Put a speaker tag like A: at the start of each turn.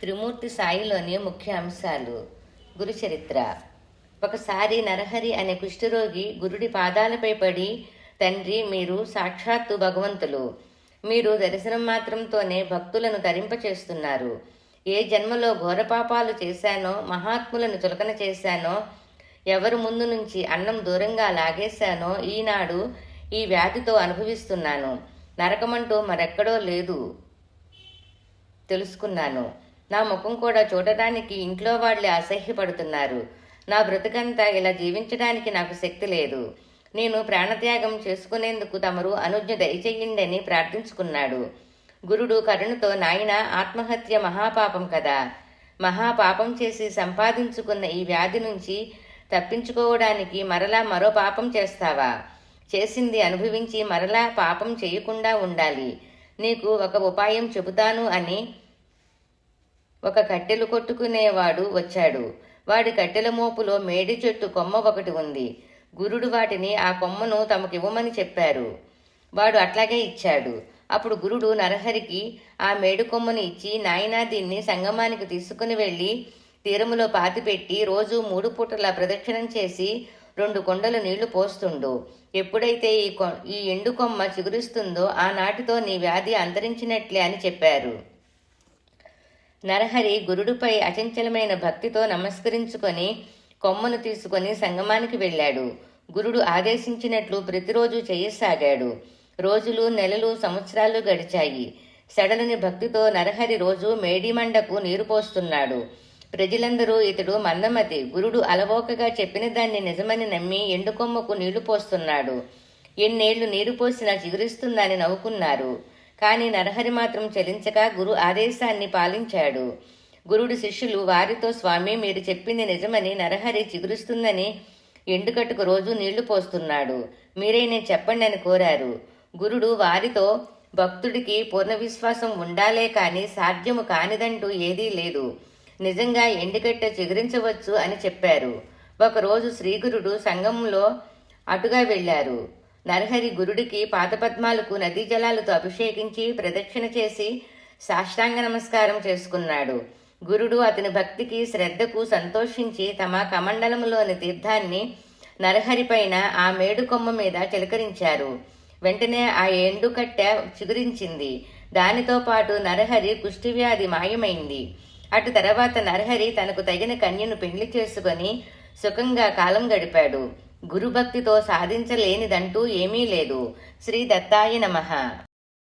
A: త్రిమూర్తి సాయిలోని ముఖ్య అంశాలు. గురుచరిత్ర. ఒకసారి నరహరి అనే కుష్ఠరోగి గురుడి పాదాలపై పడి, తండ్రి, మీరు సాక్షాత్తు భగవంతులు. మీరు దర్శనం మాత్రంతోనే భక్తులను తరింపచేస్తున్నారు. ఏ జన్మలో ఘోరపాపాలు చేశానో, మహాత్ములను చులకన చేశానో, ఎవరు ముందు నుంచి అన్నం దూరంగా లాగేశానో ఈనాడు ఈ వ్యాధితో అనుభవిస్తున్నాను. నరకమంటూ మరెక్కడో లేదు తెలుసుకున్నాను. నా ముఖం కూడా చూడటానికి ఇంట్లో వాళ్లే అసహ్యపడుతున్నారు. నా బ్రతుకంతా ఇలా జీవించడానికి నాకు శక్తి లేదు. నేను ప్రాణత్యాగం చేసుకునేందుకు తమరు అనుజ్ఞ దయచేయండని ప్రార్థించుకున్నాడు. గురుడు కరుణతో, నాయన, ఆత్మహత్య మహాపాపం కదా. మహాపాపం చేసి సంపాదించుకున్న ఈ వ్యాధి నుంచి తప్పించుకోవడానికి మరలా మరో పాపం చేస్తావా? చేసింది అనుభవించి మరలా పాపం చేయకుండా ఉండాలి. నీకు ఒక ఉపాయం చెబుతాను అని ఒక కట్టెలు కొట్టుకునేవాడు వచ్చాడు. వాడి కట్టెల మోపులో మేడి చెట్టు కొమ్మ ఒకటి ఉంది. గురుడు వాటిని ఆ కొమ్మను తమకివ్వమని చెప్పారు. వాడు అట్లాగే ఇచ్చాడు. అప్పుడు గురుడు నరహరికి ఆ మేడు కొమ్మను ఇచ్చి, నాయనా, దీన్ని సంగమానికి తీసుకుని వెళ్ళి తీరములో పాతిపెట్టి రోజు 3 పూటల ప్రదక్షిణం చేసి 2 కుండలు నీళ్లు పోస్తుండు. ఎప్పుడైతే ఈ ఎండు కొమ్మ చిగురిస్తుందో ఆనాటితో నీ వ్యాధి అంతరించినట్లే అని చెప్పారు. నరహరి గురుడిపై అచంచలమైన భక్తితో నమస్కరించుకొని కొమ్మను తీసుకొని సంగమానికి వెళ్ళాడు. గురుడు ఆదేశించినట్లు ప్రతిరోజు చేయసాగాడు. రోజులు, నెలలు, సంవత్సరాలు గడిచాయి. సడలని భక్తితో నరహరి రోజు మేడిమండకు నీరు పోస్తున్నాడు. ప్రజలందరూ ఇతడు మందమతి, గురుడు అలవోకగా చెప్పిన దాన్ని నిజమని నమ్మి ఎండుకొమ్మకు నీళ్లు పోస్తున్నాడు. ఎన్నేళ్లు నీరు పోసినా చిగురిస్తుందని నవ్వుకున్నారు. కాని నరహరి మాత్రం చలించక గురు ఆదేశాన్ని పాలించాడు. గురుడు శిష్యులు వారితో, స్వామి, మీరు చెప్పింది నిజమని, నరహరి చిగురుస్తుందని ఎండుకట్టుకు రోజు నీళ్లు పోస్తున్నాడు. మీరైనా చెప్పండి అని కోరారు. గురుడు వారితో, భక్తుడికి పూర్ణ విశ్వాసం ఉండాలే కాని సాధ్యము కానిదంటూ ఏదీ లేదు. నిజంగా ఎండుకట్ట చిగురించవచ్చు అని చెప్పారు. ఒకరోజు శ్రీగురుడు సంగంలో అటుగా వెళ్లారు. నరహరి గురుడికి పాదపద్మాలకు నదీ జలాలతో అభిషేకించి ప్రదక్షిణ చేసి సాష్టాంగ నమస్కారం చేసుకున్నాడు. గురుడు అతని భక్తికి, శ్రద్ధకు సంతోషించి తమ కమండలములోని తీర్థాన్ని నరహరిపైన ఆ మేడు కొమ్మ మీద చిలకరించారు. వెంటనే ఆ ఎండుకట్టె చిగురించింది. దానితో పాటు నరహరి కుష్ఠవ్యాధి మాయమైంది. అటు తర్వాత నరహరి తనకు తగిన కన్యను పెండ్లి చేసుకొని సుఖంగా కాలం గడిపాడు. గురుభక్తితో సాధించలేనిదంటూ ఏమీ లేదు. శ్రీ దత్తాయ నమః.